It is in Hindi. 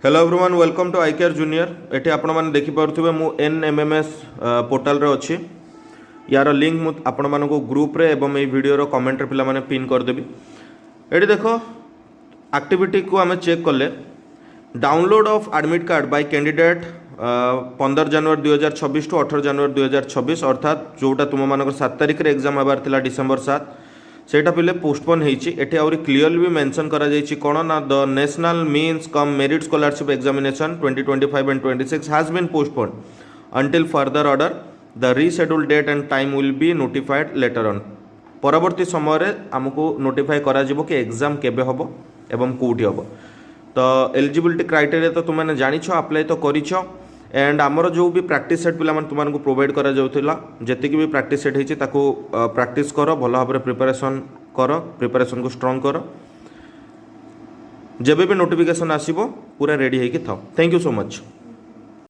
Hello everyone welcome to iCare junior. एटी आपण मैंने देखिपे मु NMMS पोर्टाल रे अच्छी यार लिंक मु आपण मानक ग्रुप रे एवं ये वीडियो कमेंट पिला माने पिन करदेवी। एटी देखो एक्टिविटी को आम चेक कले download of admit card by candidate 15 January 2026 to 18 January 2026 अर्थात जोटा तुम मानक 7 तारिख रे एग्जाम हबार थिला डिसेंबर 7 सेटा पिले पोस्टपोन होती। एटी आउरी क्लियरली भी मेंशन करा जायछि कोन ना the national means cum merit scholarship examination 2025 and 26 has been postpone until further order the reschedule date and time will be notified later on. परवर्ती समय रे हमको नोटिफाई करा जिवो कि एग्जाम केबे हबो एवं कोठी हबो। तो एलिजिबिलिटी क्राइटेरिया तो तुमने जानिछो अप्लाई तो करिछो एंड आमर जो भी प्रैक्टिस सेट पिला तुमको प्रोवाइड करा जाउथिला जेति भी प्रैक्टिस सेट होती प्रैक्टिस कर भल भाव प्रिपरेशन कर प्रिपरेशन को स्ट्रॉन्ग कर जब भी नोटिफिकेशन आसीबो पूरा रेडी होइके थाओ। Thank you so much.